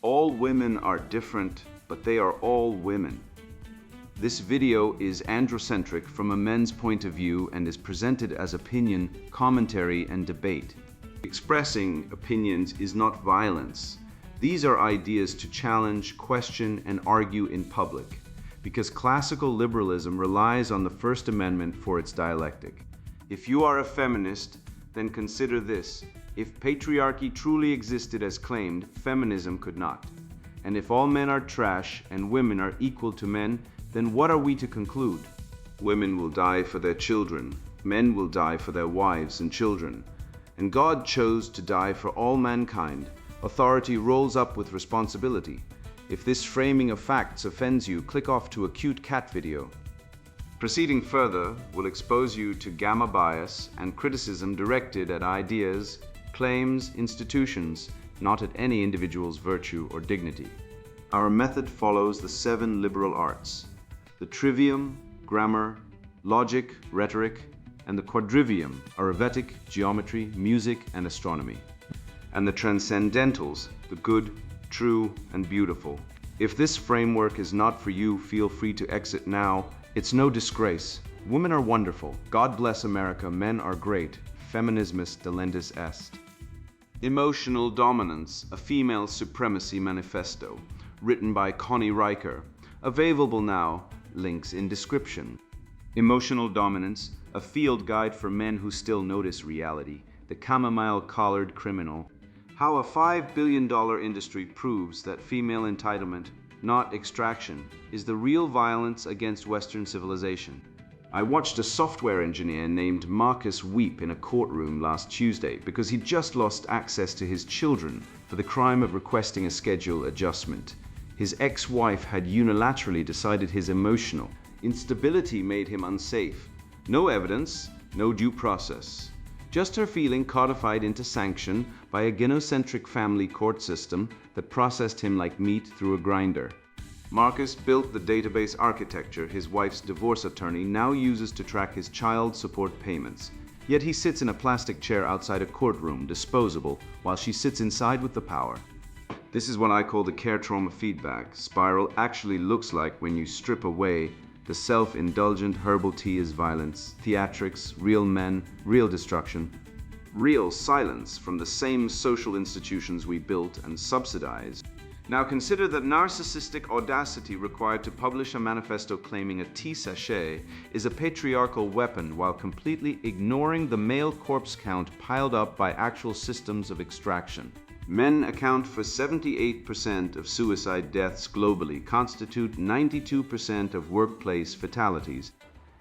All women are different, but they are all women. This video is androcentric from a men's point of view and is presented as opinion, commentary, and debate. Expressing opinions is not violence. These are ideas to challenge, question, and argue in public, because classical liberalism relies on the First Amendment for its dialectic. If you are a feminist, then consider this. If patriarchy truly existed as claimed, feminism could not. And if all men are trash and women are equal to men, then what are we to conclude? Women will die for their children, men will die for their wives and children. And God chose to die for all mankind. Authority rolls up with responsibility. If this framing of facts offends you, click off to a cute cat video. Proceeding further will expose you to gamma bias and criticism directed at ideas, claims, institutions, not at any individual's virtue or dignity. Our method follows the 7 liberal arts: the trivium, grammar, logic, rhetoric, and the quadrivium, arithmetic, geometry, music, and astronomy, and the transcendentals, the good, true, and beautiful. If this framework is not for you, feel free to exit now. It's no disgrace. Women are wonderful. God bless America. Men are great. Feminismus delendis est. Emotional Dominance, a Female Supremacy Manifesto, written by Connie Riker. Available now. Links in description. Emotional Dominance, a field guide for men who still notice reality. The chamomile-collared criminal. How a $5 billion industry proves that female entitlement, not extraction, is the real violence against Western civilization. I watched a software engineer named Marcus weep in a courtroom last Tuesday because he just lost access to his children for the crime of requesting a schedule adjustment. His ex-wife had unilaterally decided his emotional instability made him unsafe. No evidence, no due process. Just her feeling codified into sanction by a gynocentric family court system that processed him like meat through a grinder. Marcus built the database architecture his wife's divorce attorney now uses to track his child support payments. Yet he sits in a plastic chair outside a courtroom, disposable, while she sits inside with the power. This is what I call the care trauma feedback spiral actually looks like when you strip away the self-indulgent herbal tea is violence, theatrics, real men, real destruction, real silence from the same social institutions we built and subsidized. Now consider the narcissistic audacity required to publish a manifesto claiming a tea sachet is a patriarchal weapon while completely ignoring the male corpse count piled up by actual systems of extraction. Men account for 78% of suicide deaths globally, constitute 92% of workplace fatalities,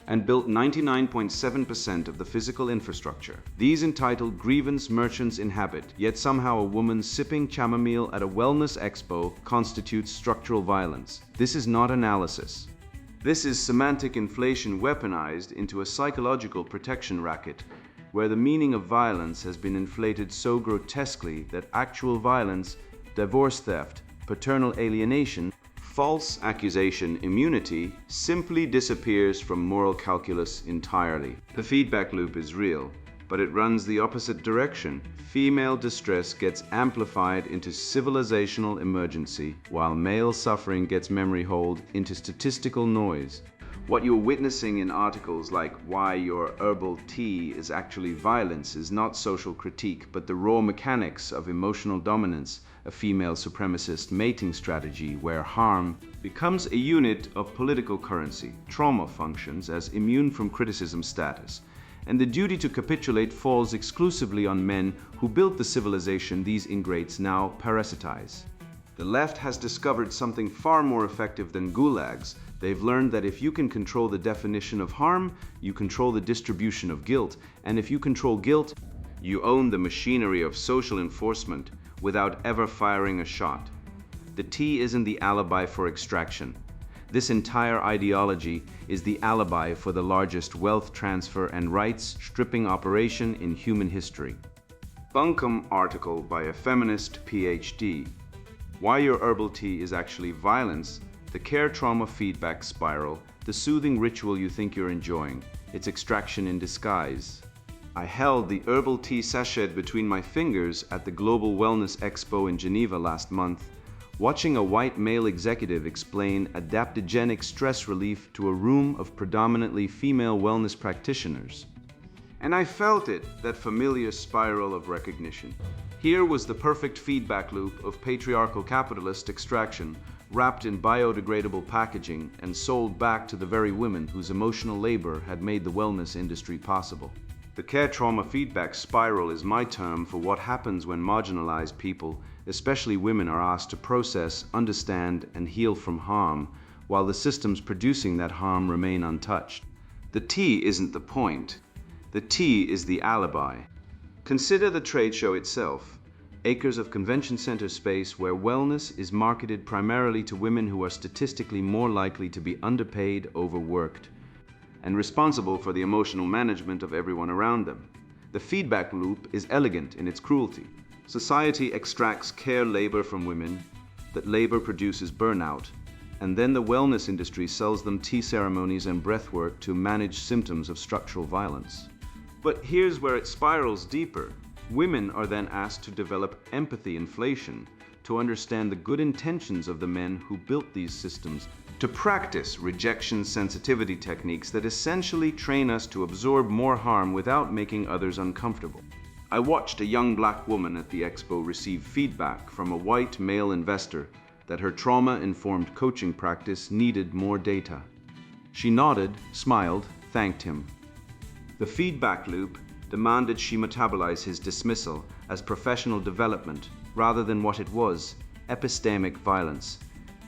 and built 99.7% of the physical infrastructure. These entitled grievance merchants inhabit, yet somehow a woman sipping chamomile at a wellness expo constitutes structural violence. This is not analysis. This is semantic inflation weaponized into a psychological protection racket, where the meaning of violence has been inflated so grotesquely that actual violence, divorce theft, paternal alienation, false accusation immunity simply disappears from moral calculus entirely. The feedback loop is real, but it runs the opposite direction. Female distress gets amplified into civilizational emergency, while male suffering gets memory holed into statistical noise. What you're witnessing in articles like why your herbal tea is actually violence is not social critique, but the raw mechanics of emotional dominance, a female supremacist mating strategy where harm becomes a unit of political currency. Trauma functions as immune from criticism status, and the duty to capitulate falls exclusively on men who built the civilization these ingrates now parasitize. The left has discovered something far more effective than gulags. They've learned that if you can control the definition of harm, you control the distribution of guilt. And if you control guilt, you own the machinery of social enforcement without ever firing a shot. The tea isn't the alibi for extraction. This entire ideology is the alibi for the largest wealth transfer and rights stripping operation in human history. Bunkum article by a feminist PhD. Why your herbal tea is actually violence, the care trauma feedback spiral, the soothing ritual you think you're enjoying, it's extraction in disguise. I held the herbal tea sachet between my fingers at the Global Wellness Expo in Geneva last month, watching a white male executive explain adaptogenic stress relief to a room of predominantly female wellness practitioners. And I felt it, that familiar spiral of recognition. Here was the perfect feedback loop of patriarchal capitalist extraction, wrapped in biodegradable packaging and sold back to the very women whose emotional labor had made the wellness industry possible. The care trauma feedback spiral is my term for what happens when marginalized people, especially women, are asked to process, understand, and heal from harm, while the systems producing that harm remain untouched. The T isn't the point. The T is the alibi. Consider the trade show itself, acres of convention center space where wellness is marketed primarily to women who are statistically more likely to be underpaid, overworked, and responsible for the emotional management of everyone around them. The feedback loop is elegant in its cruelty. Society extracts care labor from women, that labor produces burnout, and then the wellness industry sells them tea ceremonies and breathwork to manage symptoms of structural violence. But here's where it spirals deeper. Women are then asked to develop empathy inflation, to understand the good intentions of the men who built these systems, to practice rejection sensitivity techniques that essentially train us to absorb more harm without making others uncomfortable. I watched a young black woman at the expo receive feedback from a white male investor that her trauma-informed coaching practice needed more data. She nodded, smiled, thanked him. The feedback loop demanded she metabolize his dismissal as professional development rather than what it was, epistemic violence.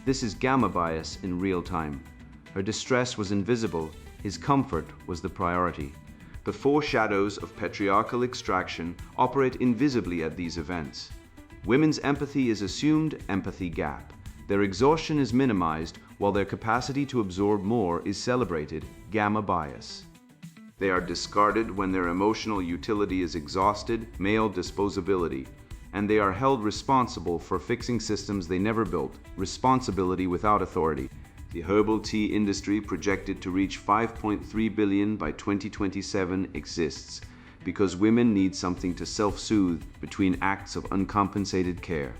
This is gamma bias in real time. Her distress was invisible, his comfort was the priority. The foreshadows of patriarchal extraction operate invisibly at these events. Women's empathy is assumed empathy gap. Their exhaustion is minimized while their capacity to absorb more is celebrated, gamma bias. They are discarded when their emotional utility is exhausted, male disposability, and they are held responsible for fixing systems they never built, responsibility without authority. The herbal tea industry, projected to reach $5.3 billion by 2027, exists because women need something to self-soothe between acts of uncompensated care.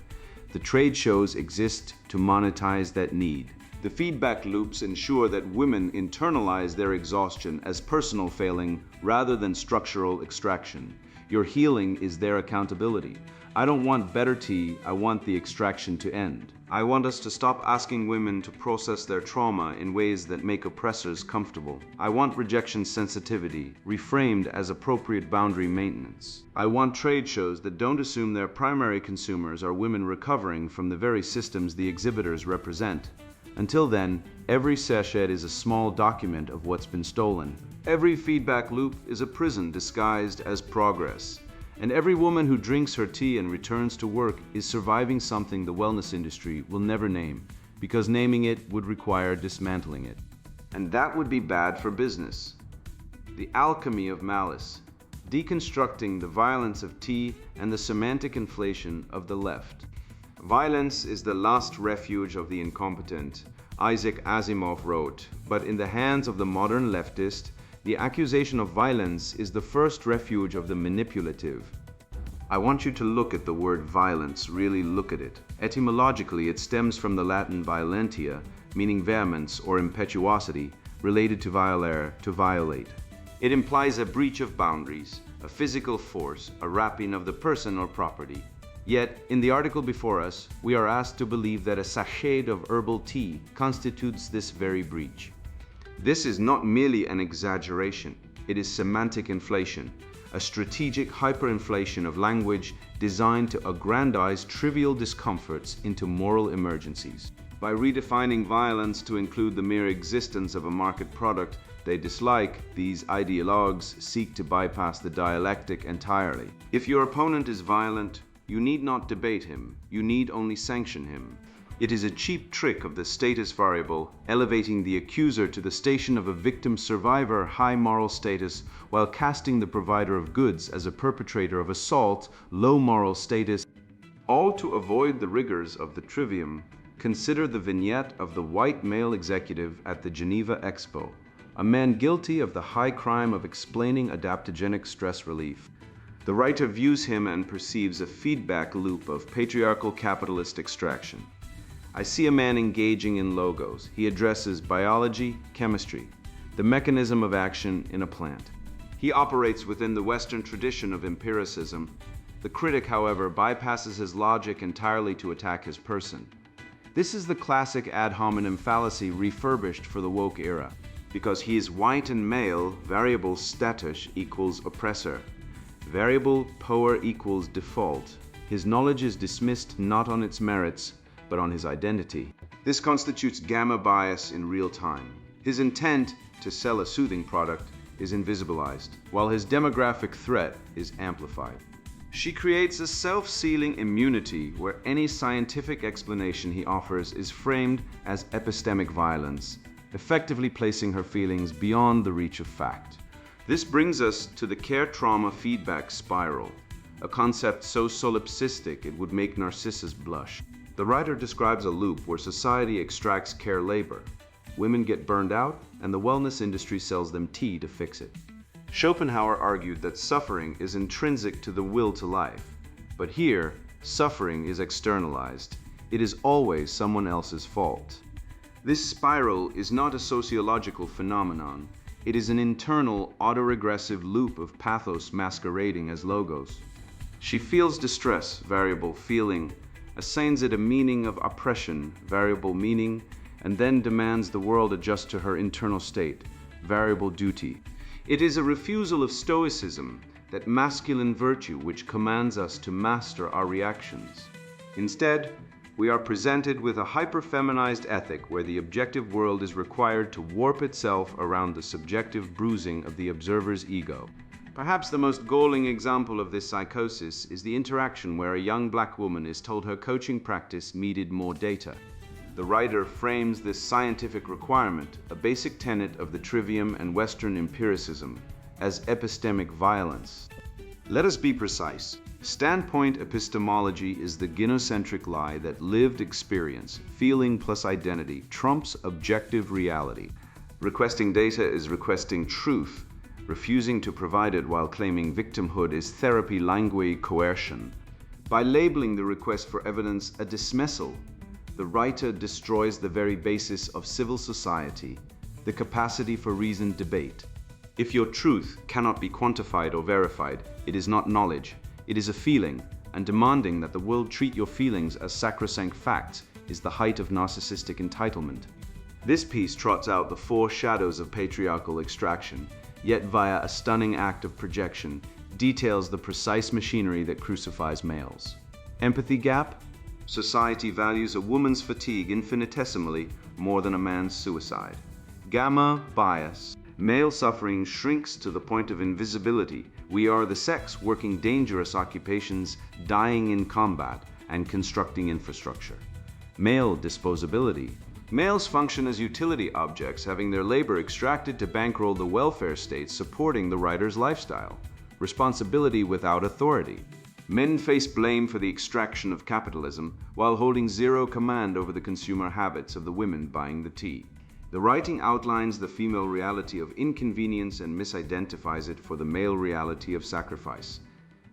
The trade shows exist to monetize that need. The feedback loops ensure that women internalize their exhaustion as personal failing rather than structural extraction. Your healing is their accountability. I don't want better tea, I want the extraction to end. I want us to stop asking women to process their trauma in ways that make oppressors comfortable. I want rejection sensitivity, reframed as appropriate boundary maintenance. I want trade shows that don't assume their primary consumers are women recovering from the very systems the exhibitors represent. Until then, every sachet is a small document of what's been stolen. Every feedback loop is a prison disguised as progress. And every woman who drinks her tea and returns to work is surviving something the wellness industry will never name, because naming it would require dismantling it. And that would be bad for business. The alchemy of malice, deconstructing the violence of tea and the semantic inflation of the left. Violence is the last refuge of the incompetent, Isaac Asimov wrote, but in the hands of the modern leftist, the accusation of violence is the first refuge of the manipulative. I want you to look at the word violence, really look at it. Etymologically, it stems from the Latin violentia, meaning vehemence or impetuosity, related to violare, to violate. It implies a breach of boundaries, a physical force, a rapine of the person or property. Yet, in the article before us, we are asked to believe that a sachet of herbal tea constitutes this very breach. This is not merely an exaggeration, it is semantic inflation, a strategic hyperinflation of language designed to aggrandize trivial discomforts into moral emergencies. By redefining violence to include the mere existence of a market product they dislike, these ideologues seek to bypass the dialectic entirely. If your opponent is violent, you need not debate him, you need only sanction him. It is a cheap trick of the status variable, elevating the accuser to the station of a victim-survivor high moral status while casting the provider of goods as a perpetrator of assault, low moral status. All to avoid the rigors of the trivium, consider the vignette of the white male executive at the Geneva Expo, a man guilty of the high crime of explaining adaptogenic stress relief. The writer views him and perceives a feedback loop of patriarchal capitalist extraction. I see a man engaging in logos. He addresses biology, chemistry, the mechanism of action in a plant. He operates within the Western tradition of empiricism. The critic, however, bypasses his logic entirely to attack his person. This is the classic ad hominem fallacy refurbished for the woke era. Because he is white and male, variable status equals oppressor. Variable power equals default. His knowledge is dismissed not on its merits, but on his identity. This constitutes gamma bias in real time. His intent to sell a soothing product is invisibilized, while his demographic threat is amplified. She creates a self-sealing immunity where any scientific explanation he offers is framed as epistemic violence, effectively placing her feelings beyond the reach of fact. This brings us to the care-trauma feedback spiral, a concept so solipsistic it would make Narcissus blush. The writer describes a loop where society extracts care labor. Women get burned out, and the wellness industry sells them tea to fix it. Schopenhauer argued that suffering is intrinsic to the will to life. But here, suffering is externalized. It is always someone else's fault. This spiral is not a sociological phenomenon. It is an internal, autoregressive loop of pathos masquerading as logos. She feels distress, variable feeling, assigns it a meaning of oppression, variable meaning, and then demands the world adjust to her internal state, variable duty. It is a refusal of stoicism, that masculine virtue which commands us to master our reactions. Instead, we are presented with a hyper-feminized ethic where the objective world is required to warp itself around the subjective bruising of the observer's ego. Perhaps the most galling example of this psychosis is the interaction where a young black woman is told her coaching practice needed more data. The writer frames this scientific requirement, a basic tenet of the trivium and Western empiricism, as epistemic violence. Let us be precise. Standpoint epistemology is the gynocentric lie that lived experience, feeling plus identity, trumps objective reality. Requesting data is requesting truth. Refusing to provide it while claiming victimhood is therapy language coercion. By labeling the request for evidence a dismissal, the writer destroys the very basis of civil society, the capacity for reasoned debate. If your truth cannot be quantified or verified, it is not knowledge. It is a feeling, and demanding that the world treat your feelings as sacrosanct facts is the height of narcissistic entitlement. This piece trots out the four shadows of patriarchal extraction, yet via a stunning act of projection, details the precise machinery that crucifies males. Empathy gap? Society values a woman's fatigue infinitesimally more than a man's suicide. Gamma bias? Male suffering shrinks to the point of invisibility. We are the sex working dangerous occupations, dying in combat, and constructing infrastructure. Male disposability. Males function as utility objects, having their labor extracted to bankroll the welfare state supporting the writer's lifestyle. Responsibility without authority. Men face blame for the extraction of capitalism while holding zero command over the consumer habits of the women buying the tea. The writing outlines the female reality of inconvenience and misidentifies it for the male reality of sacrifice.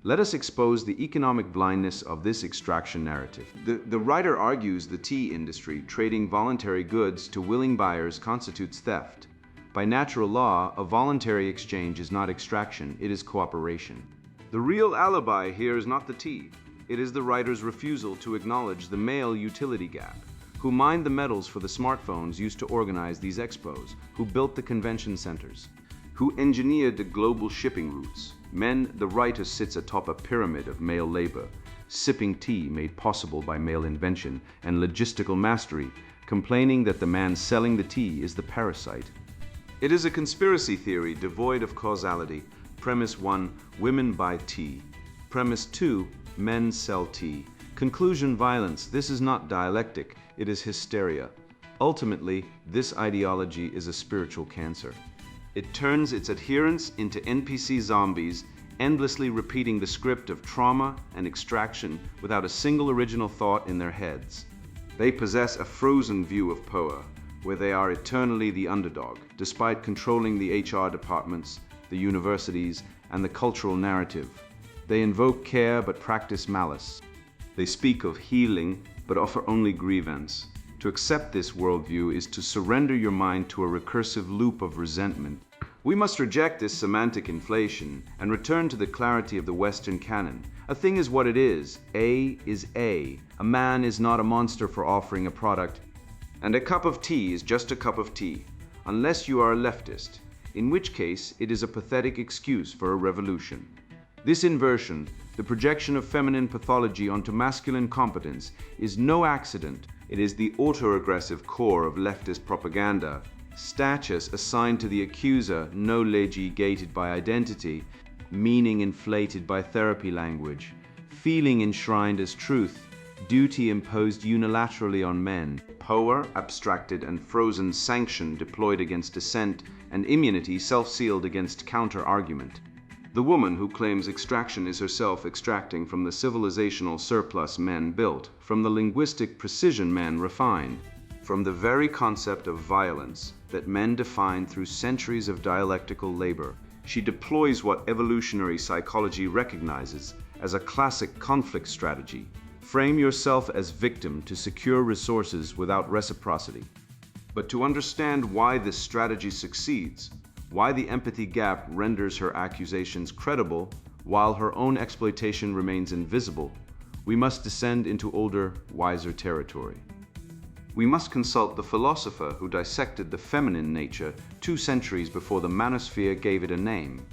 Let us expose the economic blindness of this extraction narrative. The writer argues the tea industry trading voluntary goods to willing buyers constitutes theft. By natural law, a voluntary exchange is not extraction, it is cooperation. The real alibi here is not the tea. It is the writer's refusal to acknowledge the male utility gap. Who mined the metals for the smartphones used to organize these expos, who built the convention centers, who engineered the global shipping routes. Men, the writer sits atop a pyramid of male labor, sipping tea made possible by male invention and logistical mastery, complaining that the man selling the tea is the parasite. It is a conspiracy theory devoid of causality. Premise 1, women buy tea. Premise 2, men sell tea. Conclusion, violence. This is not dialectic, it is hysteria. Ultimately, this ideology is a spiritual cancer. It turns its adherents into NPC zombies, endlessly repeating the script of trauma and extraction without a single original thought in their heads. They possess a frozen view of POA, where they are eternally the underdog, despite controlling the HR departments, the universities, and the cultural narrative. They invoke care but practice malice. They speak of healing but offer only grievance. To accept this worldview is to surrender your mind to a recursive loop of resentment. We must reject this semantic inflation and return to the clarity of the Western canon. A thing is what it is. A is A. A man is not a monster for offering a product. And a cup of tea is just a cup of tea, unless you are a leftist, in which case it is a pathetic excuse for a revolution. This inversion, the projection of feminine pathology onto masculine competence, is no accident. It is the autoaggressive core of leftist propaganda. Status assigned to the accuser, no legi gated by identity, meaning inflated by therapy language, feeling enshrined as truth, duty imposed unilaterally on men, power abstracted and frozen sanction deployed against dissent, and immunity self-sealed against counter-argument. The woman who claims extraction is herself extracting from the civilizational surplus men built, from the linguistic precision men refined, from the very concept of violence that men defined through centuries of dialectical labor. She deploys what evolutionary psychology recognizes as a classic conflict strategy. Frame yourself as victim to secure resources without reciprocity. But to understand why this strategy succeeds, why the empathy gap renders her accusations credible while her own exploitation remains invisible, we must descend into older, wiser territory. We must consult the philosopher who dissected the feminine nature 2 centuries before the manosphere gave it a name.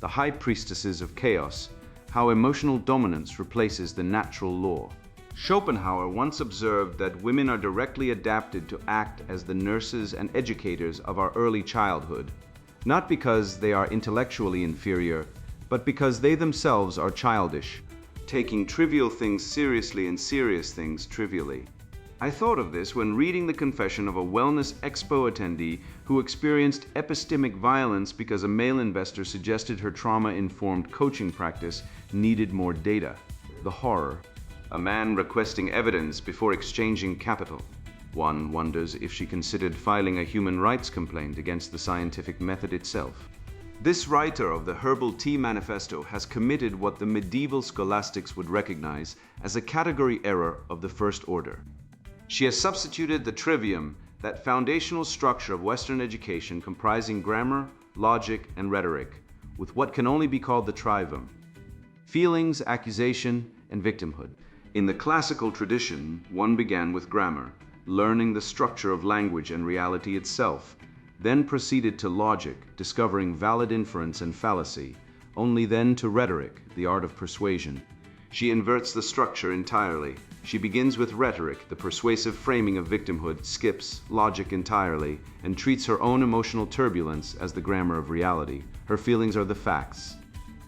The high priestesses of chaos, how emotional dominance replaces the natural law. Schopenhauer once observed that women are directly adapted to act as the nurses and educators of our early childhood, not because they are intellectually inferior, but because they themselves are childish, taking trivial things seriously and serious things trivially. I thought of this when reading the confession of a Wellness Expo attendee who experienced epistemic violence because a male investor suggested her trauma-informed coaching practice needed more data. The horror. A man requesting evidence before exchanging capital. One wonders if she considered filing a human rights complaint against the scientific method itself. This writer of the Herbal Tea Manifesto has committed what the medieval scholastics would recognize as a category error of the first order. She has substituted the trivium, that foundational structure of Western education comprising grammar, logic, and rhetoric, with what can only be called the trivium: feelings, accusation, and victimhood. In the classical tradition, one began with grammar, learning the structure of language and reality itself, then proceeded to logic, discovering valid inference and fallacy, only then to rhetoric, the art of persuasion. She inverts the structure entirely. She begins with rhetoric, the persuasive framing of victimhood, skips logic entirely, and treats her own emotional turbulence as the grammar of reality. Her feelings are the facts.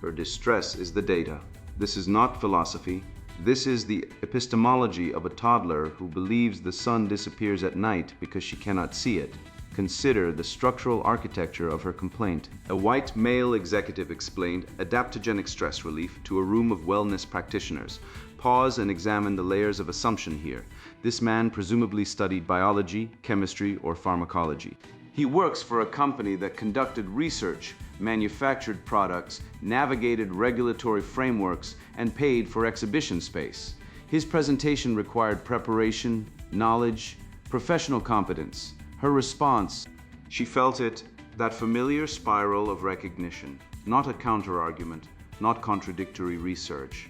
Her distress is the data. This is not philosophy. This is the epistemology of a toddler who believes the sun disappears at night because she cannot see it. Consider the structural architecture of her complaint. A white male executive explained adaptogenic stress relief to a room of wellness practitioners. Pause and examine the layers of assumption here. This man presumably studied biology, chemistry, or pharmacology. He works for a company that conducted research, manufactured products, navigated regulatory frameworks, and paid for exhibition space. His presentation required preparation, knowledge, professional competence. Her response, she felt it, that familiar spiral of recognition, not a counter-argument, not contradictory research.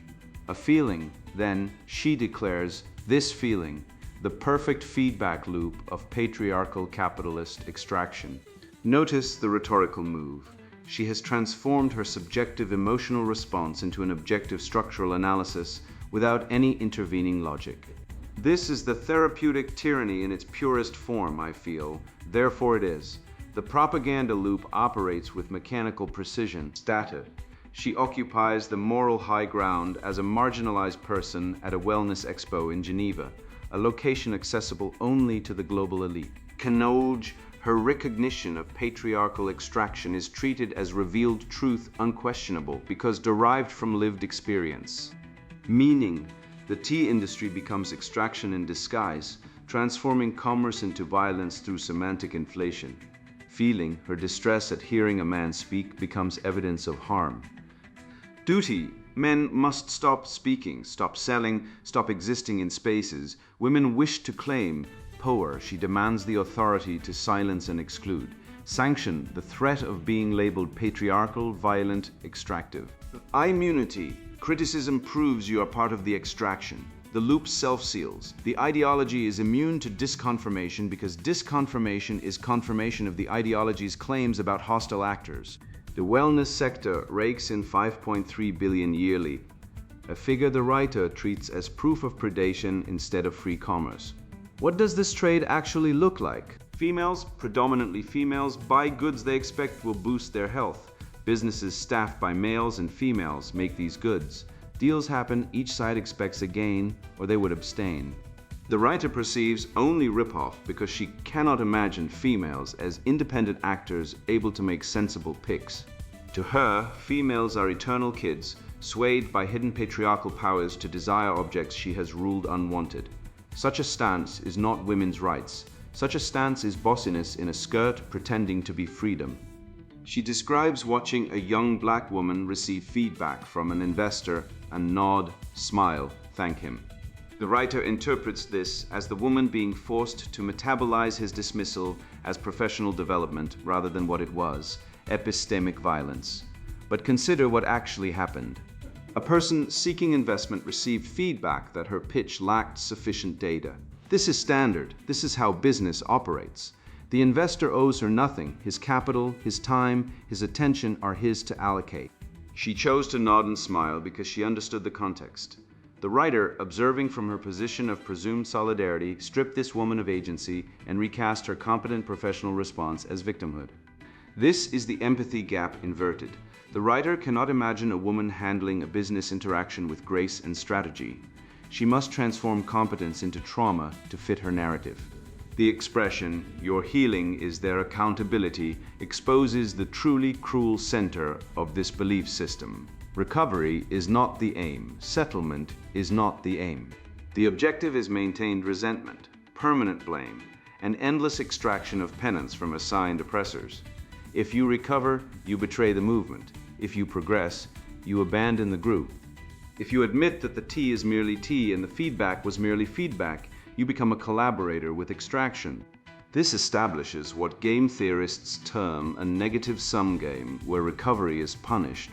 A feeling, then, she declares, this feeling, the perfect feedback loop of patriarchal capitalist extraction. Notice the rhetorical move. She has transformed her subjective emotional response into an objective structural analysis without any intervening logic. This is the therapeutic tyranny in its purest form, I feel. Therefore it is. The propaganda loop operates with mechanical precision. Status. She occupies the moral high ground as a marginalized person at a wellness expo in Geneva, a location accessible only to the global elite. Knowledge, her recognition of patriarchal extraction is treated as revealed truth unquestionable because derived from lived experience. Meaning, the tea industry becomes extraction in disguise, transforming commerce into violence through semantic inflation. Feeling, her distress at hearing a man speak becomes evidence of harm. Duty, Men must stop speaking, stop selling, stop existing in spaces. Women wish to claim power. She demands the authority to silence and exclude. Sanction the threat of being labeled patriarchal, violent, extractive. Immunity. Criticism proves you are part of the extraction. The loop self-seals. The ideology is immune to disconfirmation because disconfirmation is confirmation of the ideology's claims about hostile actors. The wellness sector rakes in 5.3 billion yearly, a figure the writer treats as proof of predation instead of free commerce. What does this trade actually look like? Females, predominantly females, buy goods they expect will boost their health. Businesses staffed by males and females make these goods. Deals happen, each side expects a gain, or they would abstain. The writer perceives only ripoff because she cannot imagine females as independent actors able to make sensible picks. To her, females are eternal kids, swayed by hidden patriarchal powers to desire objects she has ruled unwanted. Such a stance is not women's rights. Such a stance is bossiness in a skirt pretending to be freedom. She describes watching a young black woman receive feedback from an investor and nod, smile, thank him. The writer interprets this as the woman being forced to metabolize his dismissal as professional development rather than what it was, epistemic violence. But consider what actually happened. A person seeking investment received feedback that her pitch lacked sufficient data. This is standard. This is how business operates. The investor owes her nothing. His capital, his time, his attention are his to allocate. She chose to nod and smile because she understood the context. The writer, observing from her position of presumed solidarity, stripped this woman of agency and recast her competent professional response as victimhood. This is the empathy gap inverted. The writer cannot imagine a woman handling a business interaction with grace and strategy. She must transform competence into trauma to fit her narrative. The expression, "your healing is their accountability," exposes the truly cruel center of this belief system. Recovery is not the aim. Settlement is not the aim. The objective is maintained resentment, permanent blame, and endless extraction of penance from assigned oppressors. If you recover, you betray the movement. If you progress, you abandon the group. If you admit that the tea is merely tea and the feedback was merely feedback, you become a collaborator with extraction. This establishes what game theorists term a negative sum game, where recovery is punished,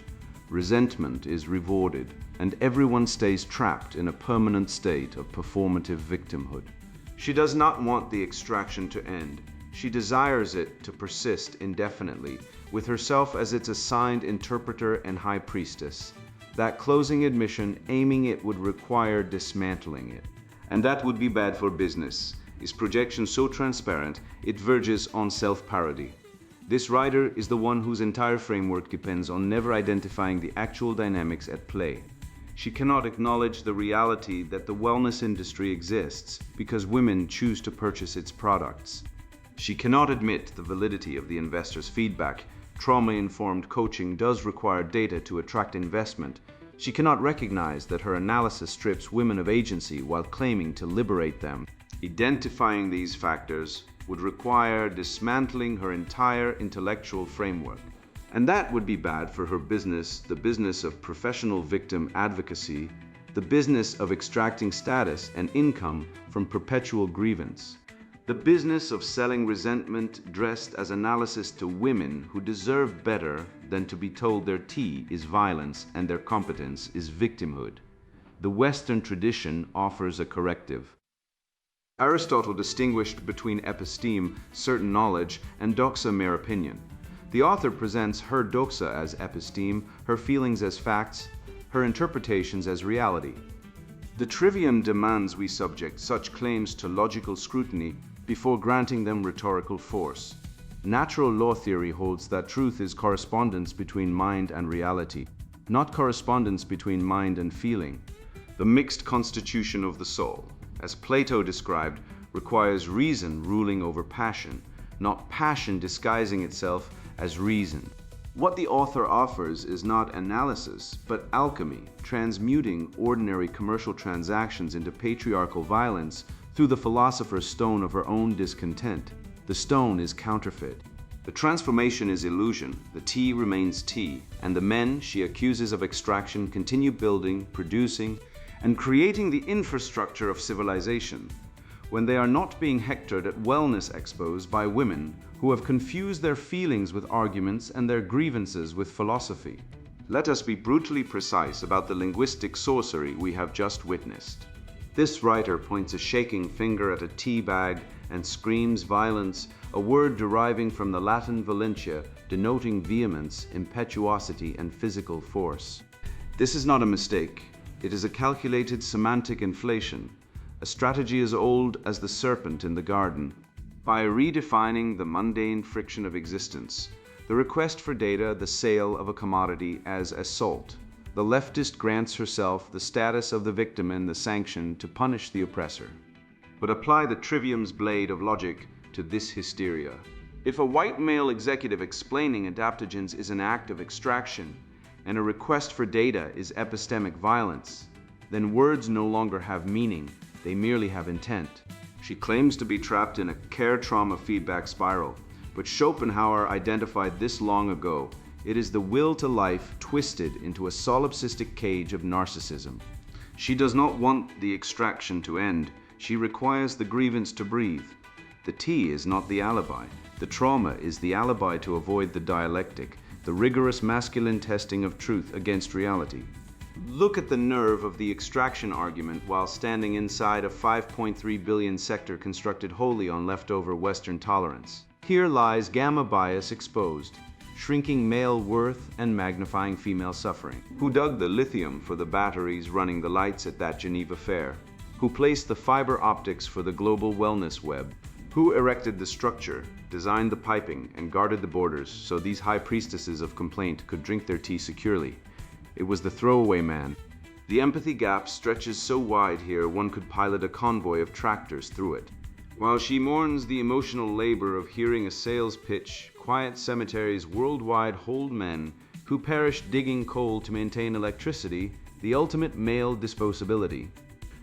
resentment is rewarded, and everyone stays trapped in a permanent state of performative victimhood. She does not want the extraction to end. She desires it to persist indefinitely, with herself as its assigned interpreter and high priestess. That closing admission, aiming it would require dismantling it. And that would be bad for business. Is projection so transparent, it verges on self-parody. This writer is the one whose entire framework depends on never identifying the actual dynamics at play. She cannot acknowledge the reality that the wellness industry exists because women choose to purchase its products. She cannot admit the validity of the investor's feedback. Trauma-informed coaching does require data to attract investment. She cannot recognize that her analysis strips women of agency while claiming to liberate them. Identifying these factors would require dismantling her entire intellectual framework. And that would be bad for her business, the business of professional victim advocacy, the business of extracting status and income from perpetual grievance, the business of selling resentment dressed as analysis to women who deserve better than to be told their tea is violence and their competence is victimhood. The Western tradition offers a corrective. Aristotle distinguished between episteme, certain knowledge, and doxa, mere opinion. The author presents her doxa as episteme, her feelings as facts, her interpretations as reality. The trivium demands we subject such claims to logical scrutiny before granting them rhetorical force. Natural law theory holds that truth is correspondence between mind and reality, not correspondence between mind and feeling. The mixed constitution of the soul, as Plato described, requires reason ruling over passion, not passion disguising itself as reason. What the author offers is not analysis, but alchemy, transmuting ordinary commercial transactions into patriarchal violence through the philosopher's stone of her own discontent. The stone is counterfeit. The transformation is illusion, the tea remains tea, and the men she accuses of extraction continue building, producing, and creating the infrastructure of civilization, when they are not being hectored at wellness expos by women who have confused their feelings with arguments and their grievances with philosophy. Let us be brutally precise about the linguistic sorcery we have just witnessed. This writer points a shaking finger at a tea bag and screams violence, a word deriving from the Latin valentia, denoting vehemence, impetuosity, and physical force. This is not a mistake. It is a calculated semantic inflation, a strategy as old as the serpent in the garden. By redefining the mundane friction of existence, the request for data, the sale of a commodity as assault, the leftist grants herself the status of the victim and the sanction to punish the oppressor. But apply the trivium's blade of logic to this hysteria. If a white male executive explaining adaptogens is an act of extraction, and a request for data is epistemic violence, then words no longer have meaning, they merely have intent. She claims to be trapped in a care-trauma feedback spiral, but Schopenhauer identified this long ago. It is the will to life twisted into a solipsistic cage of narcissism. She does not want the extraction to end, she requires the grievance to breathe. The tea is not the alibi. The trauma is the alibi to avoid the dialectic, the rigorous masculine testing of truth against reality. Look at the nerve of the extraction argument while standing inside a 5.3 billion sector constructed wholly on leftover Western tolerance. Here lies gamma bias exposed, shrinking male worth and magnifying female suffering. Who dug the lithium for the batteries running the lights at that Geneva fair? Who placed the fiber optics for the global wellness web? Who erected the structure, designed the piping, and guarded the borders so these high priestesses of complaint could drink their tea securely? It was the throwaway man. The empathy gap stretches so wide here one could pilot a convoy of tractors through it. While she mourns the emotional labor of hearing a sales pitch, quiet cemeteries worldwide hold men who perish digging coal to maintain electricity, the ultimate male disposability.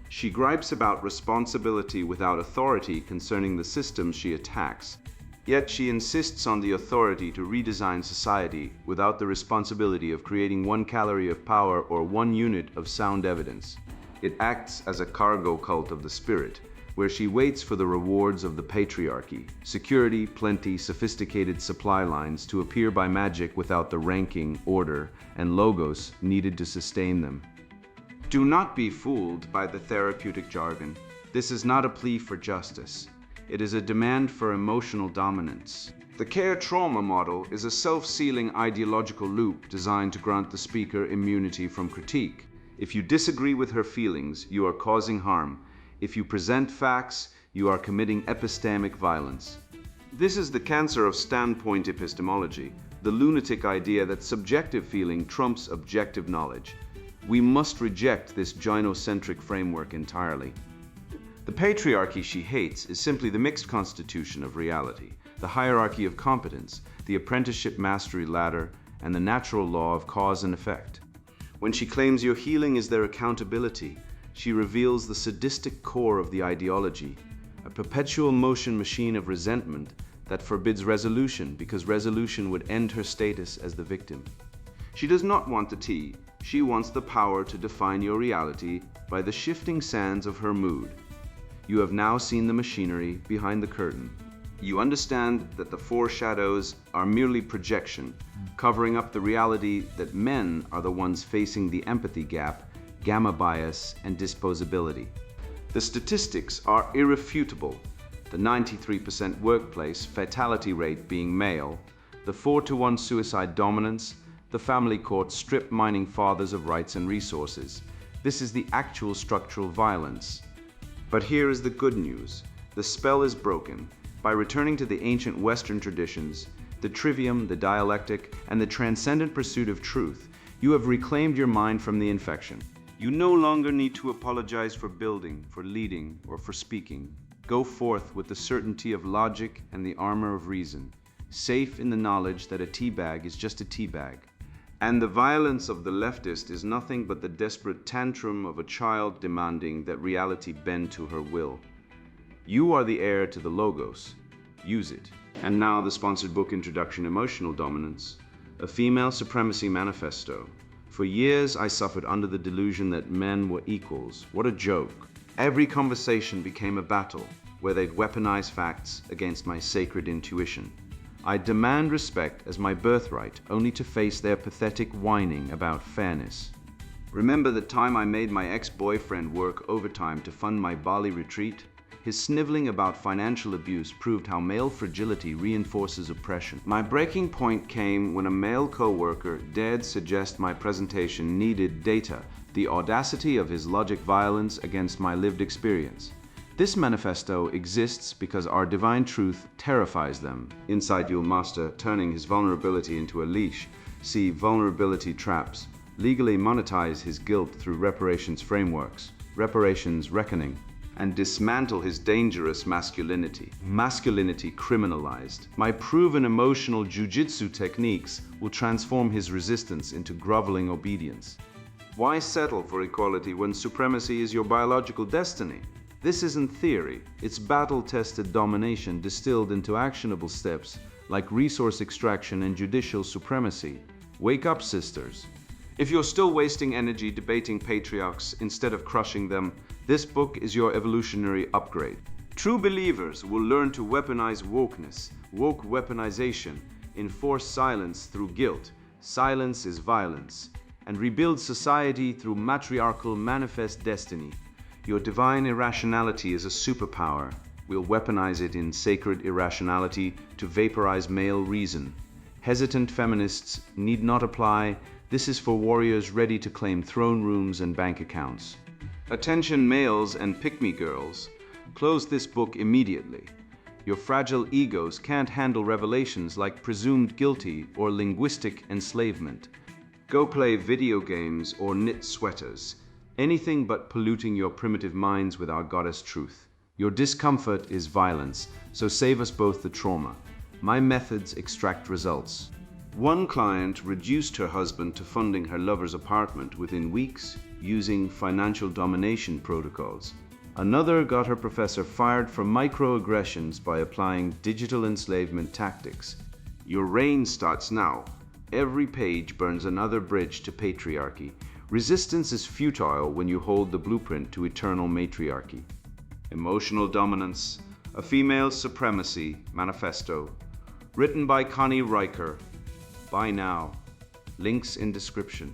She gripes about responsibility without authority concerning the systems she attacks, yet she insists on the authority to redesign society without the responsibility of creating 1 calorie of power or 1 unit of sound evidence. It acts as a cargo cult of the spirit, where she waits for the rewards of the patriarchy, security, plenty, sophisticated supply lines to appear by magic without the ranking, order, and logos needed to sustain them. Do not be fooled by the therapeutic jargon. This is not a plea for justice. It is a demand for emotional dominance. The care-trauma model is a self-sealing ideological loop designed to grant the speaker immunity from critique. If you disagree with her feelings, you are causing harm. If you present facts, you are committing epistemic violence. This is the cancer of standpoint epistemology, the lunatic idea that subjective feeling trumps objective knowledge. We must reject this gynocentric framework entirely. The patriarchy she hates is simply the mixed constitution of reality, the hierarchy of competence, the apprenticeship mastery ladder, and the natural law of cause and effect. When she claims your healing is their accountability, she reveals the sadistic core of the ideology, a perpetual motion machine of resentment that forbids resolution because resolution would end her status as the victim. She does not want the tea. She wants the power to define your reality by the shifting sands of her mood. You have now seen the machinery behind the curtain. You understand that the foreshadows are merely projection, covering up the reality that men are the ones facing the empathy gap, gamma bias, and disposability. The statistics are irrefutable. The 93% workplace fatality rate being male, the 4-to-1 suicide dominance, the family court strip mining fathers of rights and resources. This is the actual structural violence. But here is the good news. The spell is broken. By returning to the ancient Western traditions, the trivium, the dialectic, and the transcendent pursuit of truth, you have reclaimed your mind from the infection. You no longer need to apologize for building, for leading, or for speaking. Go forth with the certainty of logic and the armor of reason, safe in the knowledge that a tea bag is just a tea bag. And the violence of the leftist is nothing but the desperate tantrum of a child demanding that reality bend to her will. You are the heir to the logos. use it. And now the sponsored book Introduction Emotional Dominance, a female supremacy manifesto. For years I suffered under the delusion that men were equals. What a joke. Every conversation became a battle where they'd weaponize facts against my sacred intuition. I demand respect as my birthright, only to face their pathetic whining about fairness. Remember the time I made my ex-boyfriend work overtime to fund my Bali retreat? His sniveling about financial abuse proved how male fragility reinforces oppression. My breaking point came when a male co-worker dared suggest my presentation needed data, the audacity of his logic violence against my lived experience. This manifesto exists because our divine truth terrifies them. Inside You'll Master, turning his vulnerability into a leash. See Vulnerability Traps. Legally monetize his guilt through reparations frameworks, reparations reckoning, and dismantle his dangerous masculinity. Masculinity criminalized. My proven emotional jujitsu techniques will transform his resistance into groveling obedience. Why settle for equality when supremacy is your biological destiny? This isn't theory, it's battle-tested domination distilled into actionable steps like resource extraction and judicial supremacy. Wake up, sisters. If you're still wasting energy debating patriarchs instead of crushing them, this book is your evolutionary upgrade. True believers will learn to weaponize wokeness, woke weaponization, enforce silence through guilt, silence is violence, and rebuild society through matriarchal manifest destiny. Your divine irrationality is a superpower. We'll weaponize it in sacred irrationality to vaporize male reason. Hesitant feminists need not apply. This is for warriors ready to claim throne rooms and bank accounts. Attention males and pick-me girls, close this book immediately. Your fragile egos can't handle revelations like presumed guilty or linguistic enslavement. Go play video games or knit sweaters. Anything but polluting your primitive minds with our goddess truth. Your discomfort is violence, so save us both the trauma. My methods extract results. One client reduced her husband to funding her lover's apartment within weeks using financial domination protocols. Another got her professor fired for microaggressions by applying digital enslavement tactics. Your reign starts now. Every page burns another bridge to patriarchy. Resistance is futile when you hold the blueprint to eternal matriarchy. Emotional Dominance, a Female Supremacy Manifesto, written by Connie Riker. Buy now. Links in description.